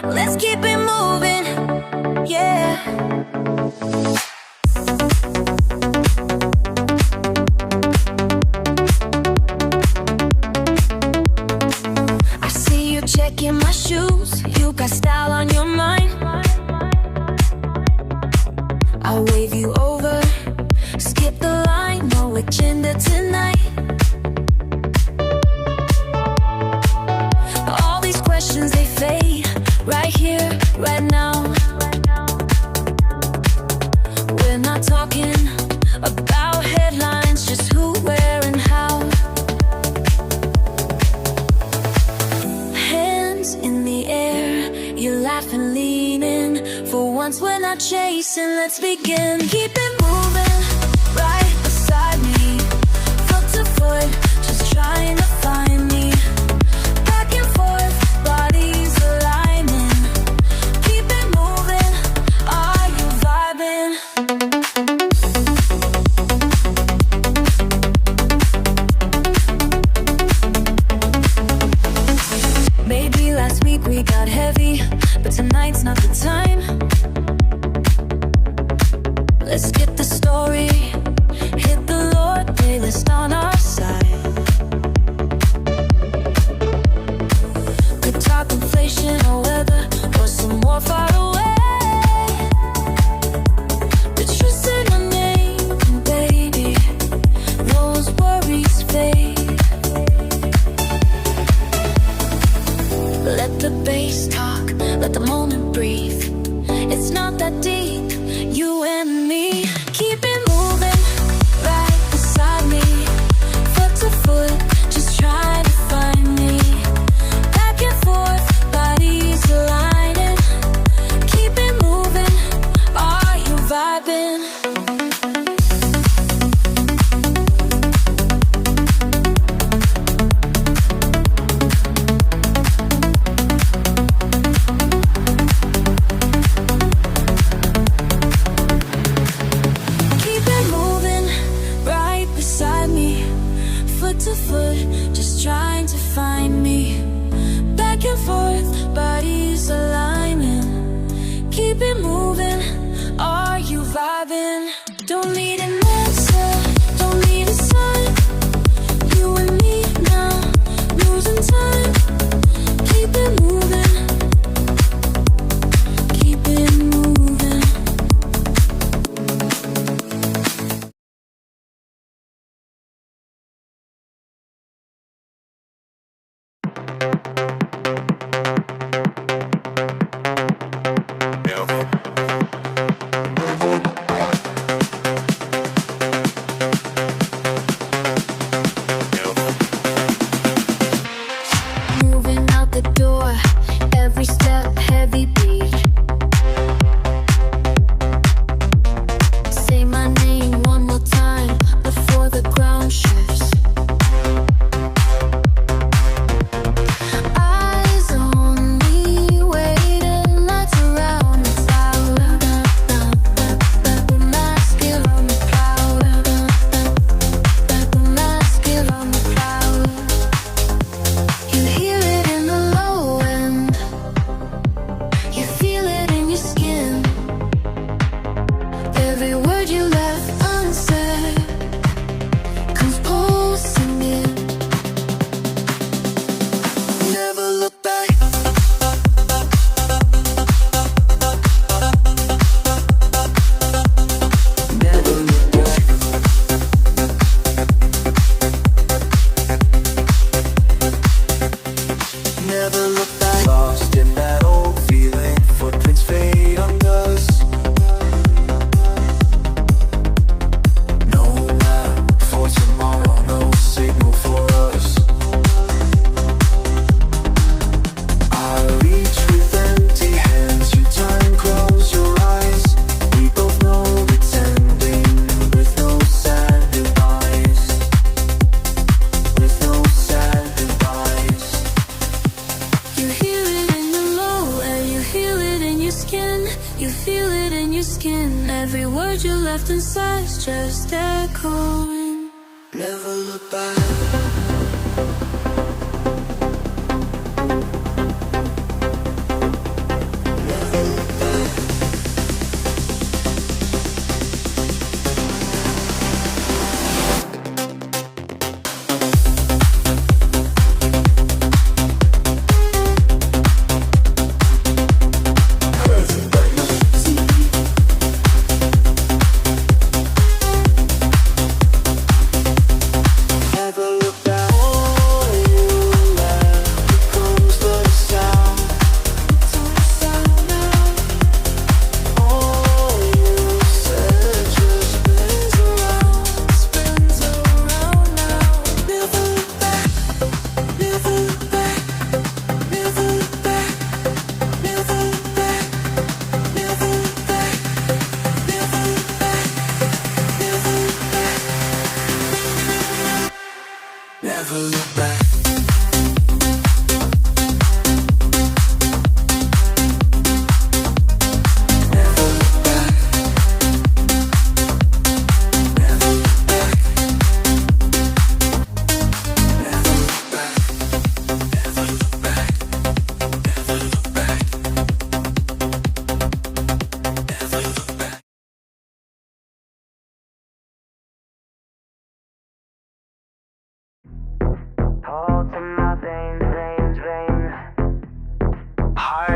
Let's keep it moving, yeah. I see you checking my shoes. You got style on your mind. I'll wave you over, skip the line, no agenda tonight. All these questions, they fade right here, right now. We're not talking about headlines, just who, where, and how. Hands in the air, you're laughing, leaning. For once we're not chasing, let's begin. Keep it moving, right beside me. Foot to foot, just trying to find me. Back and forth, bodies aligning. Keep it moving, are you vibing? Maybe last week we got heavy, but tonight's not the time. Let's get the story, hit the Lord playlist on our side. Could talk inflation or weather, or some more far away. The truth in my name, and baby, those worries fade. Let the bass talk, let the moment breathe. It's not that deep, you and me. Keep it moving, right beside me. Foot to foot, just try to find me. Back and forth, bodies aligning. Keep it moving, are you vibing? To foot, just trying to find me. Back and forth, bodies aligning. Keep it moving, are you vibing? Don't need an answer, don't need a sign. You and me now, losing time. Keep it moving, keep it moving. Moving out the door, every step heavy beat. Say my name one more time before the ground shifts. Eyes on me, waiting, lights around the cloud. The mascara on the cloud. The mascara on the cloud. You hear it in the low end. You feel it in your skin. Every word you left unsaid comes pulsing in. Never look back. Never look back. Never look back. Lost in that old feeling. Footprints fade on dust. No map for tomorrow, no signal for us. I reach with empty hands. You turn, close your eyes. We both know pretending with no sad goodbyes. With no sad goodbyes. You hear it in the low and you feel it in your skin. You feel it in your skin. Every word you left inside's just echoing. Never look back.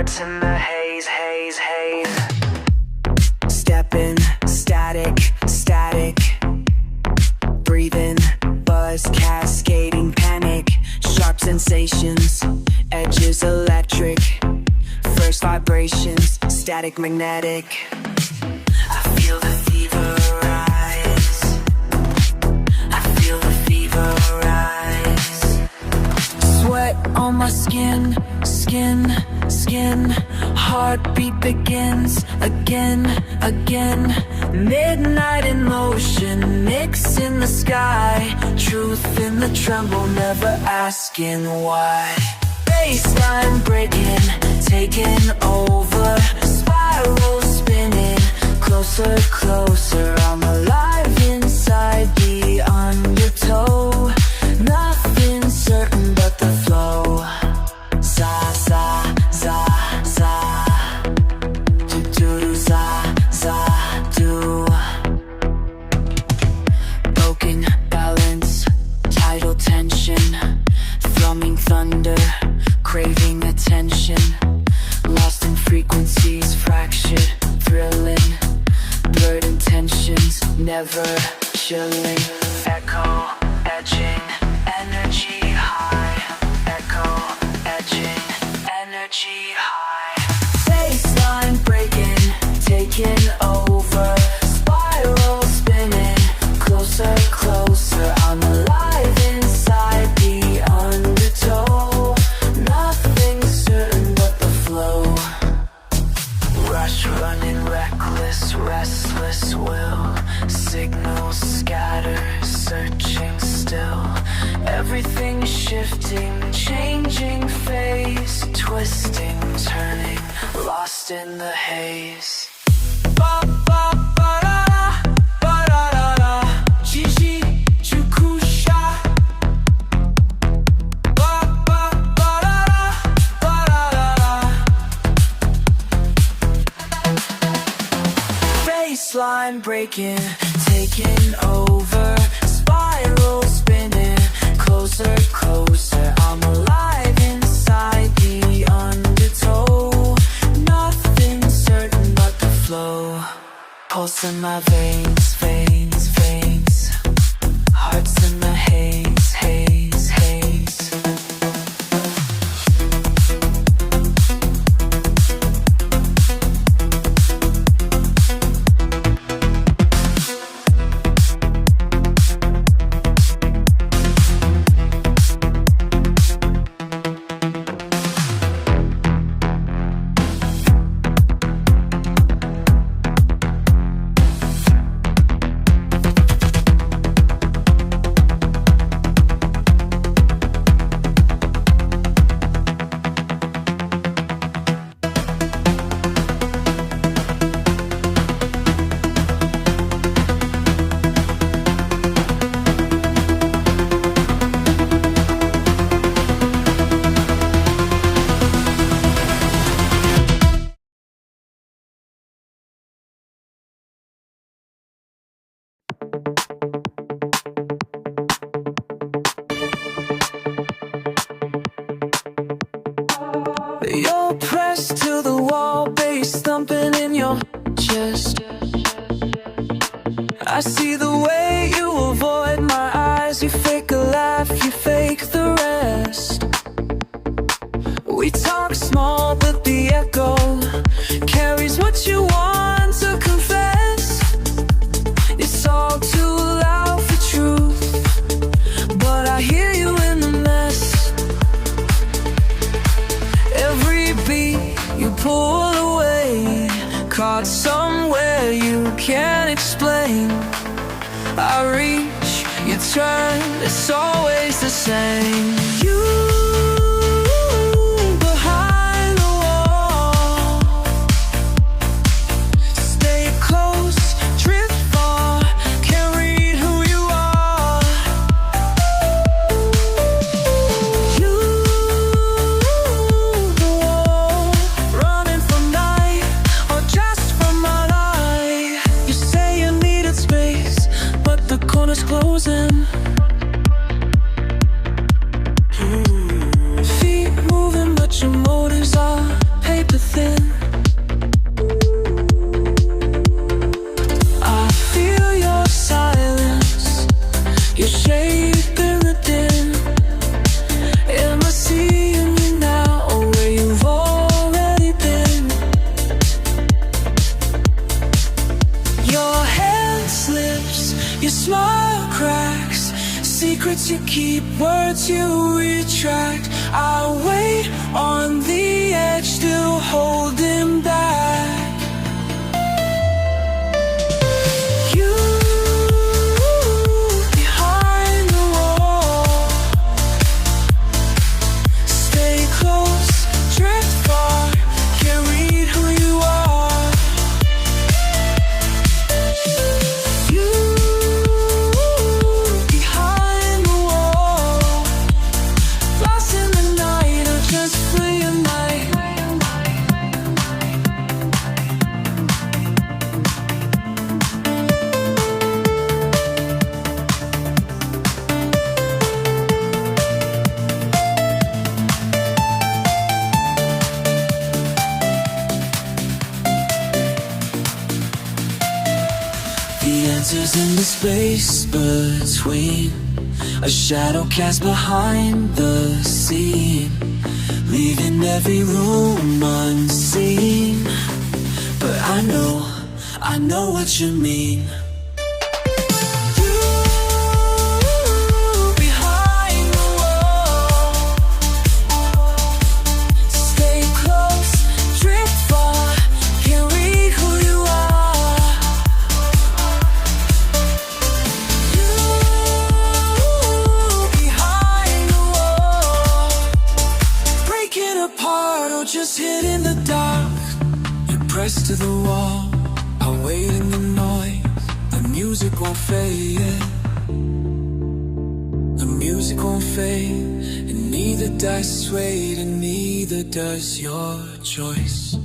hearts in the haze, haze, haze. Stepping, static, static. Breathing, buzz, cascading, panic. Sharp sensations, edges electric. First vibrations, static, magnetic. I feel the fever rise. I feel the fever rise. Sweat on my skin, skin, skin. Heartbeat begins again, again. Midnight in motion, mix in the sky. Truth in the tremble, never asking why. Baseline breaking, taking over. Spiral spinning, closer, closer. I'm alive inside the undertow. Nothing certain but the flow. Za, za, za, za. Do, do, za, za, do. Broken balance, tidal tension. Thrumming thunder, craving attention. Lost in frequencies, fractured, thrilling. Blurred intentions, never chilling. Echo, edging, energy high. Echo, edging, energy high. Baseline breaking, taking over. Spiral spinning, closer, closer. I'm alive inside the undertow. Nothing certain but the flow. Rush, running, reckless, restless will. Signals scatter, searching still. Everything shifting, changing phase. Twisting, turning, lost in the haze. Ba, ba, ba, da, da, ba, da, da, da. Gigi, Jukusha. Ba, ba, ba, da, da, ba, da, da, da. Baseline breaking, taking over. Spiral spinning, closer, closer. I'm alive inside the undertow. Nothing certain but the flow. Pulse in my veins, veins, veins. Hearts in the haze, haze, haze. You're pressed to the wall, bass thumping in your chest. I see the way you avoid my eyes. You fake a laugh, you fake the rest. We talk small, but the echo carries what you want to confess. It's all too loud for truth, but I hear you in the mess. Every beat you pull away, caught somewhere you can't explain. I reach, you turn, it's always the same. You behind the wall, stay close, drift far, can't read who you are. You the wall, running from night or just from my life. You say you needed space, but the corner's closing. Feet moving, but your motives are paper to thin. I feel your silence, your shape in the dim. Am I seeing you now, or where you've already been? Your hand slips, your smile cracks, secrets you keep, words you retract. I wait on the edge, still holding back. You behind the wall, stay close, drift far, can't read who you are. You behind the wall, lost in the night or just free at night. The answer's in the space between, a shadow cast behind the scene, leaving every room unseen. But I know what you mean. You behind the wall, stay close, drift far, can't read who you are. You behind the wall, break it apart or just hit in the dark. You're pressed to the wall, I'm waiting the noise. The music won't fade, the music won't fade, and neither does Suede, and neither does your choice.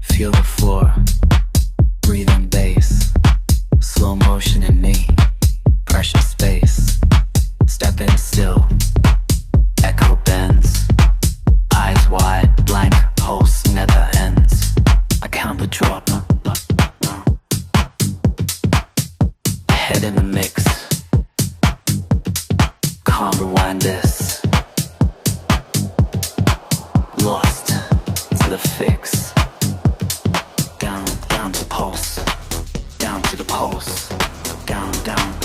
Feel the floor, breathing bass, slow motion in me, precious space, stepping still, echo bends, eyes wide, blank, pulse never ends. I count the drop, head in the mix, can't rewind this, lost to the fix. Down to pulse, down to the pulse, down to the pulse,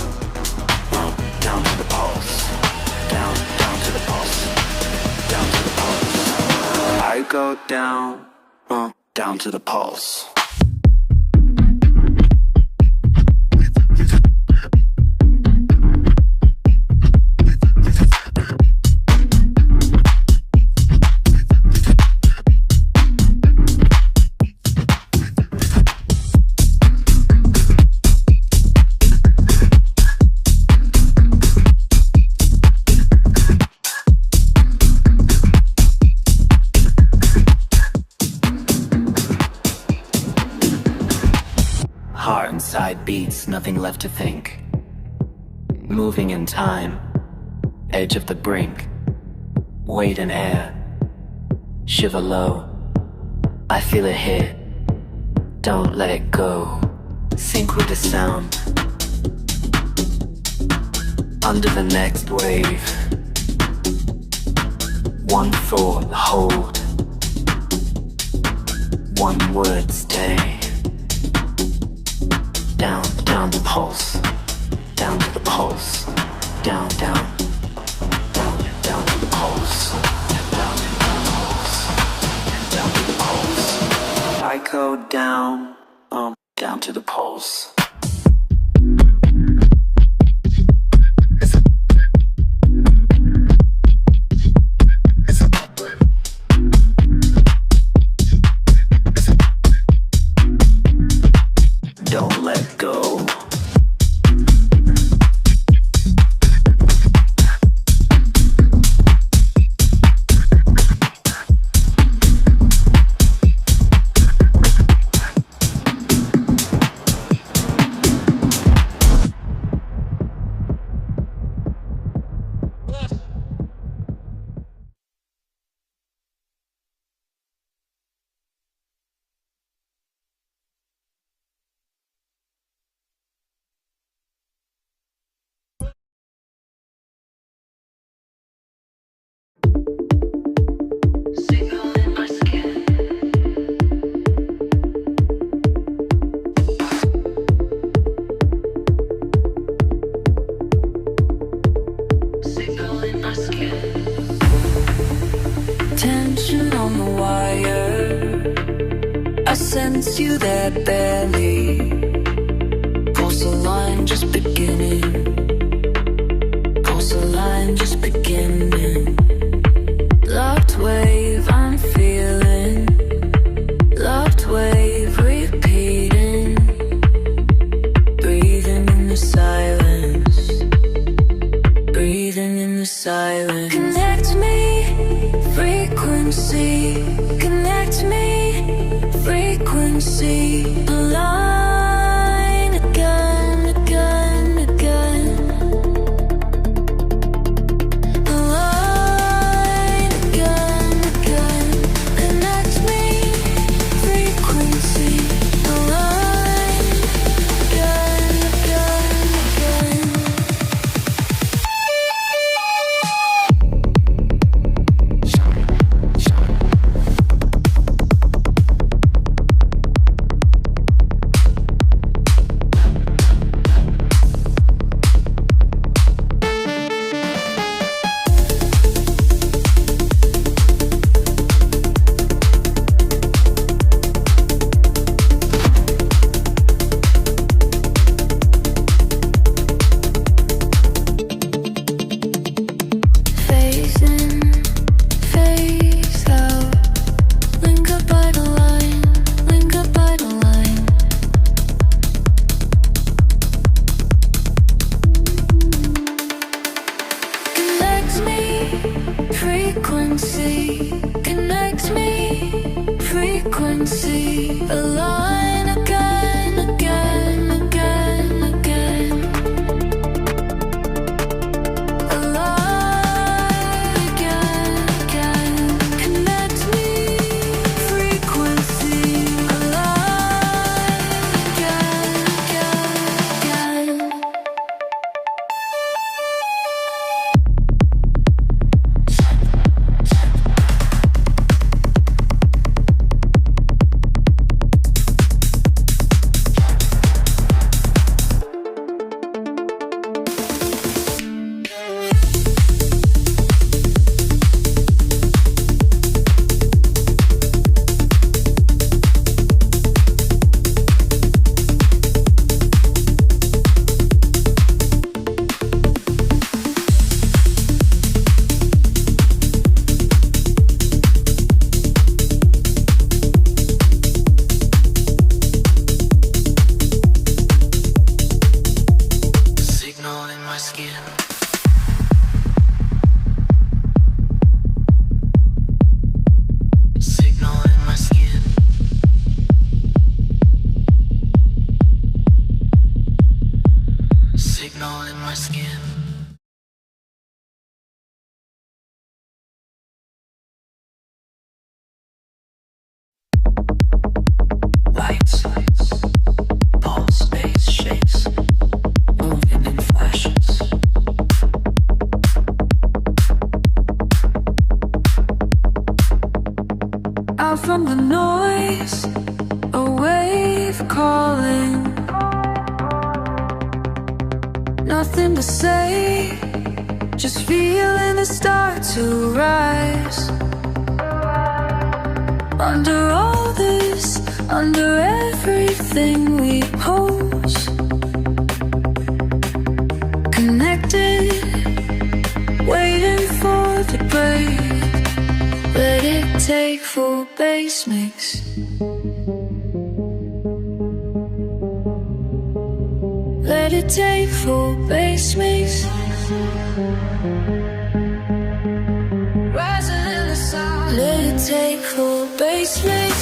down to the pulse, down to the pulse. I go down to the pulse. Heart inside beats, nothing left to think. Moving in time, edge of the brink. Weight in air, shiver low. I feel it hit, don't let it go. Sync with the sound, under the next wave. One thought, hold. One word, stay. Down the pulse, down to the pulse, down to the pulse, down to the pulse. I go down to the pulse. Don't let go. to their belly. Porcelain just beginning. Porcelain just beginning. Loved wave I'm feeling. Loved wave repeating. Breathing in the silence. Breathing in the silence. Connect me, frequency. Connect me, frequency. Align again, again, again. Align again, again. Connect me, frequency. Align again, again, again. Phase in, phase out. Linger by the line, linger by the line. Connect me, frequency. Connect me, frequency. Align again, again, again, again. Align again, again. Connect me, frequency. Align again, again, again. Signal in my skin. Signal in my skin. Signal in my skin. Lights, pulse, space, shapes, moving in flashes. Out from the noise, a wave calling. Nothing to say, just feeling the start to rise. Under all this, under everything we pose, connected, waiting for the break. Let it take full bass mix. Let it take full bass mix. Rising in the sun. Let it take full bass mix.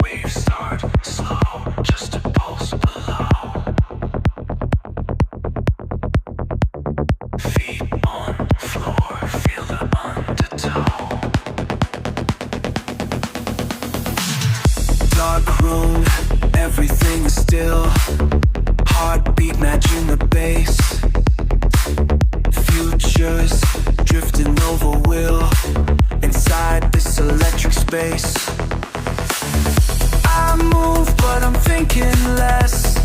Waves start slow, just a pulse below. Feet on floor, feel the undertow. Dark room, everything is still. Heartbeat matching the bass. Futures drifting over will. Inside this electric space, I move but I'm thinking less.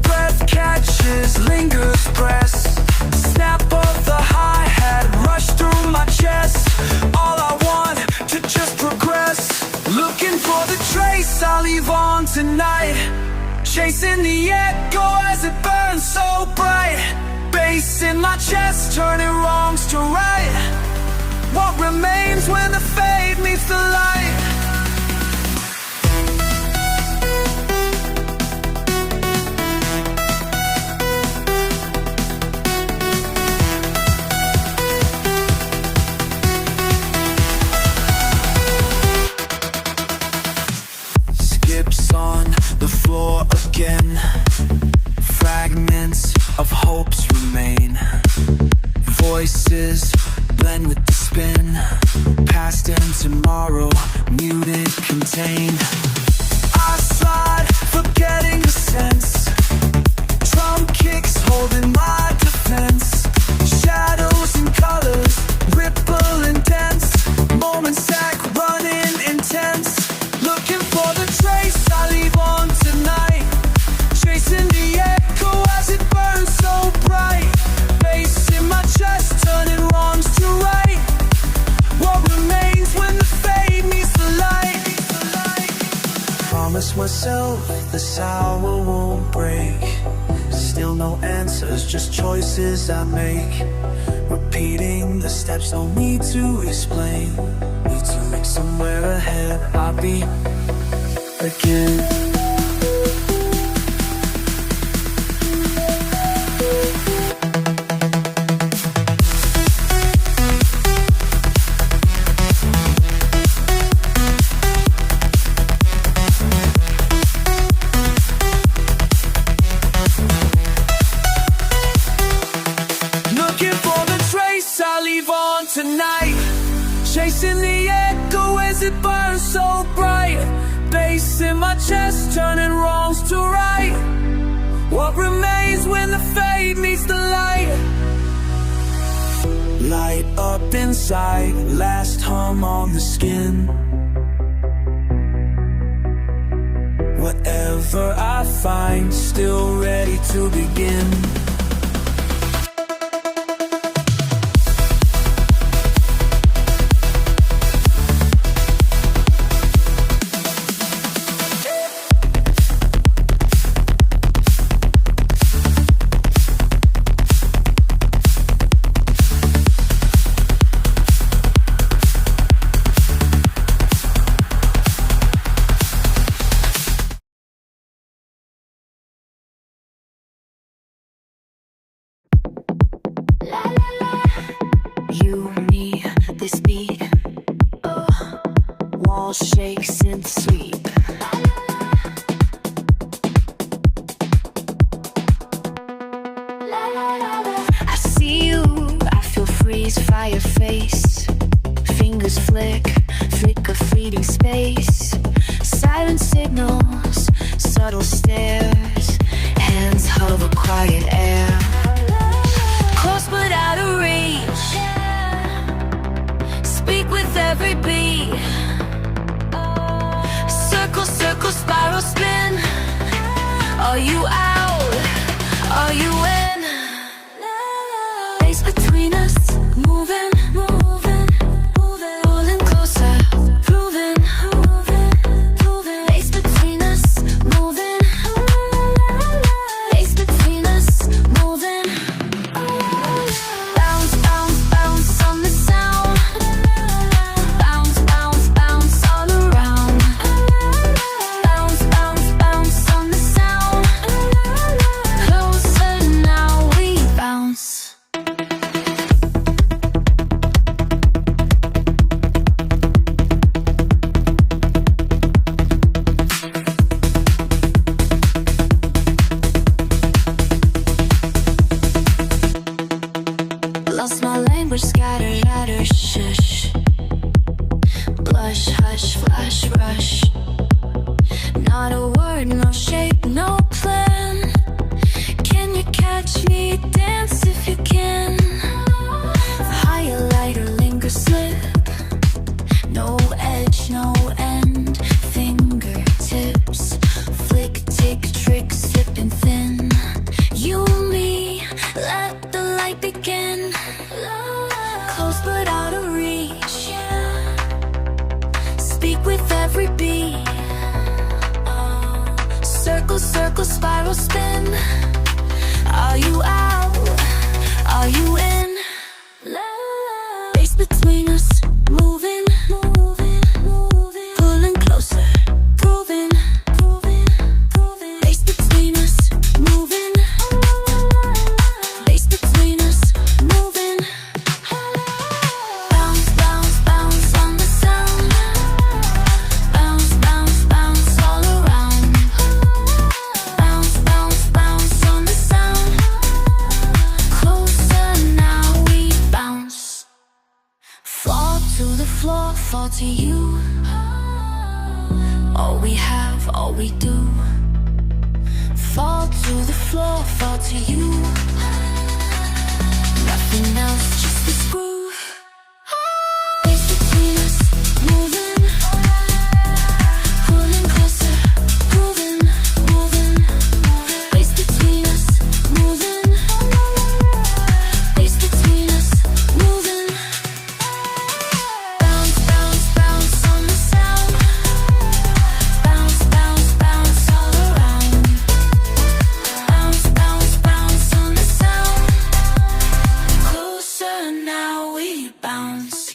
Breath catches, lingers, press. Snap of the hi-hat, rush through my chest. All I want to just progress. Looking for the trace I'll leave on tonight. Chasing the echo as it burns so bright. Bass in my chest, turning wrongs to right. What remains when the fade meets the light? Skips on the floor again. Fragments of hopes remain. Voices blend with the spin. Past and tomorrow, muted, contained. I slide, forgetting the sense. Drum kicks holding my defense. Shadows and colors, ripple and dance. Moments stack, running intense. Looking for the trace I leave on tonight. Chasing the echo as it burns so bright. Bass in my chest, turning wrongs to right. What remains when the fade meets the light? Promise myself this hour won't break. Still no answers, just choices I make. Repeating the steps, don't need to explain. Need to make somewhere ahead, I'll be again. Tonight, chasing the echo as it burns so bright. Bass in my chest, turning wrongs to right. What remains when the fade meets the light? Light up inside, last hum on the skin. Whatever I find, still ready to begin. You, me, this beat. Wall shakes in sleep. I see you, I feel freeze, fire face. Fingers flick of fleeting space. Silent signals, subtle stares. Hands hover, quiet air. Close but out of reach. Speak with every beat. Circle, circle, spiral spin. Are you out? Are you in? Space between us, moving, moving, moving. Pulling closer, proving, moving, moving. Space between us, moving. Space between us, moving. Bounce, bounce, bounce on the sound. Bounce, bounce, bounce all around. Bounce, bounce, bounce on the sound. Closer flash, flash, rush. Not a word, no shape, no plan. Can you catch me? Dance if you can. Highlighter, linger, slip. No edge, no end. Fingertips. Flick, tick, trick, slipping thin. You and me, let the light begin. Close but out of reach. Speak with every beat. Circle, circle, spiral, spin. Are you out? Are you in? Space between us, moving, moving, moving. Pulling closer, proving, proving, proving. Space between us, moving. Space between us, moving. Bounce, bounce, bounce on the sound. Bounce, bounce, bounce all around. Bounce, bounce, bounce on the sound. Closer now we bounce. Fall to the floor, fall to you. All we have, all we do. Fall to the floor, fall to you. Nothing else, just this groove. Space between us, moving. Pulling closer, proving, moving. Space between us, moving. Space between us, moving. Bounce, bounce, bounce on the sound. Bounce, bounce, bounce all around. Bounce, bounce, bounce on the sound. Closer now we bounce.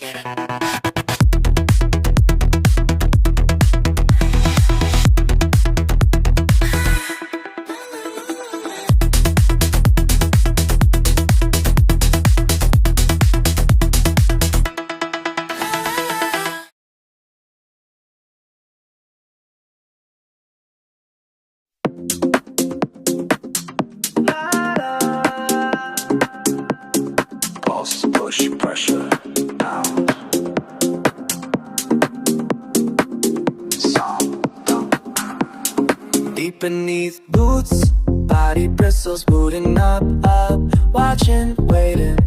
Pulse, push, pressure, down. Sound, deep beneath boots, body bristles booting up, up. Watching, waiting.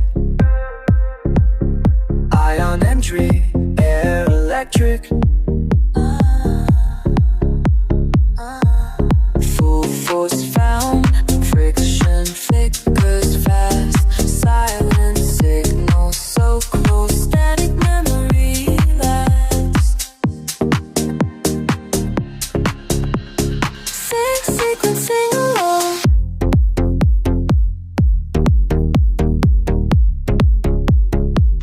Ion entry, air electric. Full force found, friction flickers fast. Silent signal so close, static memory lasts. Sing, sequence, sing along.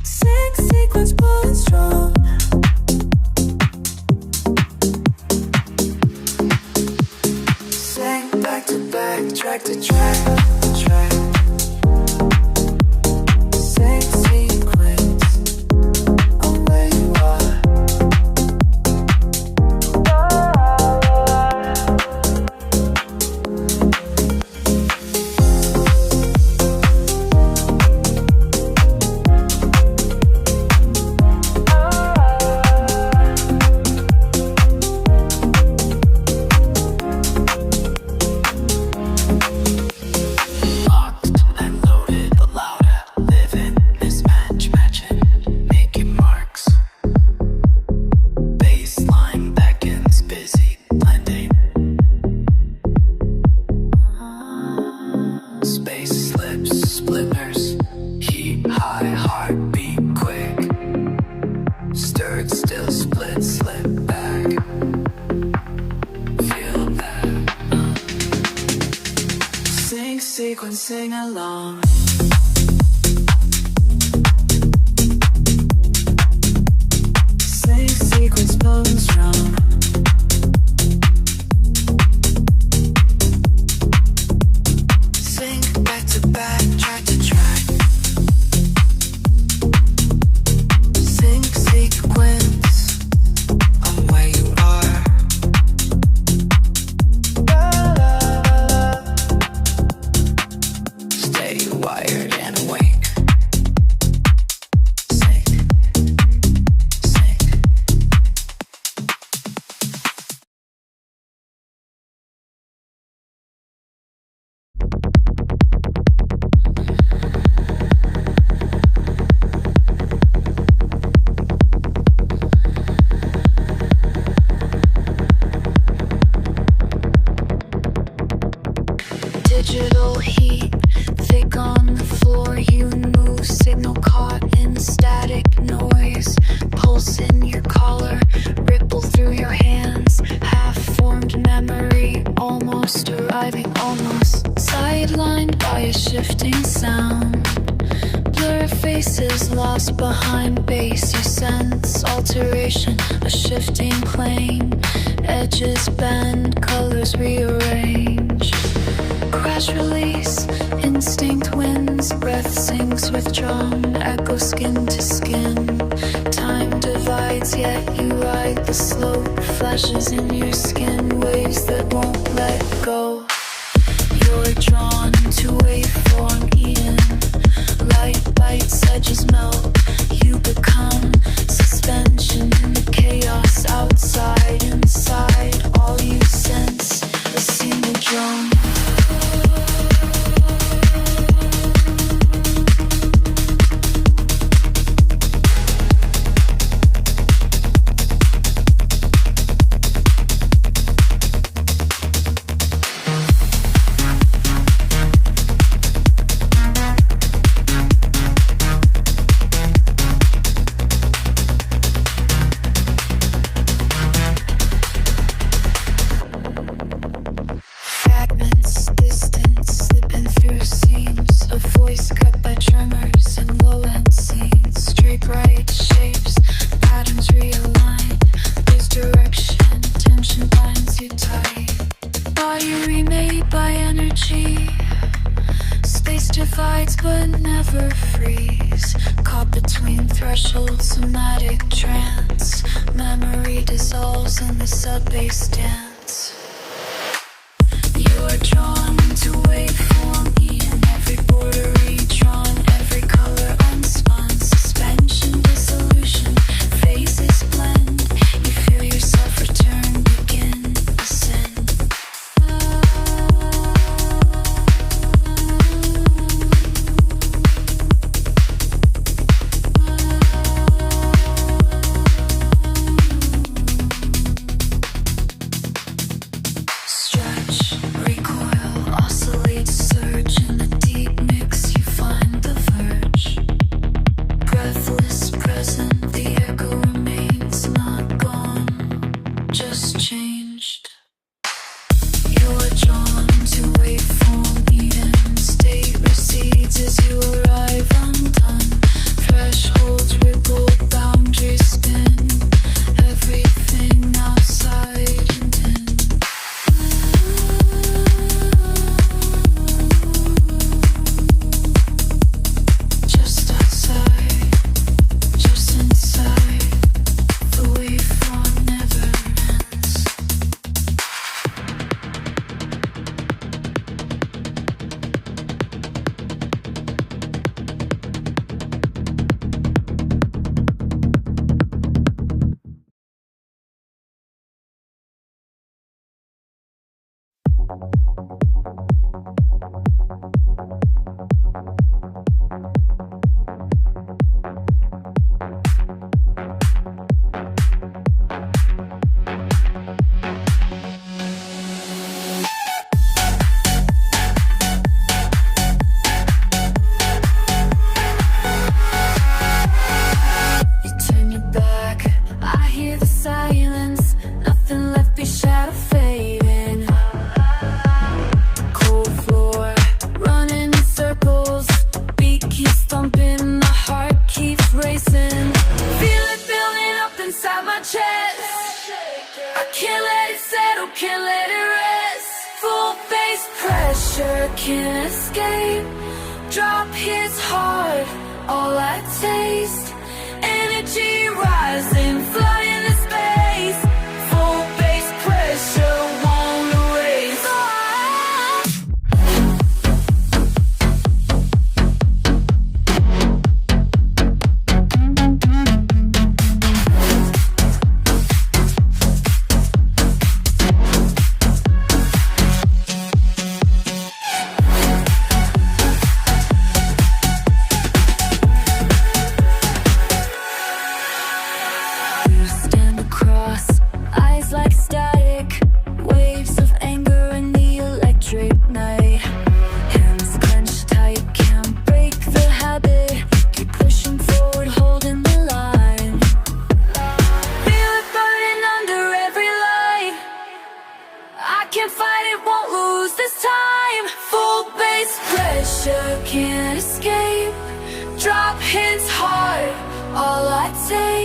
Sing sequence pulling strong. Sing back to back, track to track, track. Sing sequence on where you are. Locked and loaded, the louder, living, mismatch, matching, making marks. Baseline beckons, busy, blending. Space slips, splitters, heat high, heartbeat quick. Stirred, still split, slip back. Feel that. Sing sequence, sing along. Sing sequence, pulling strong. Sing back to back, track to track. Sing sequence on where you are. Stay wired. shifting sound. Blur faces lost behind bass. You sense alteration, a shifting plane. Edges bend, colors rearrange. Crash release, instinct wins. Breath sinks withdrawn, echo skin to skin. Time divides, yet you ride the slope. Flashes in your skin, waves that won't let go. You're drawn to waveform Eden. Light bites, edges melt. You become suspension in the chaos outside. Inside, all you sense, a single drum. hits hard. All I take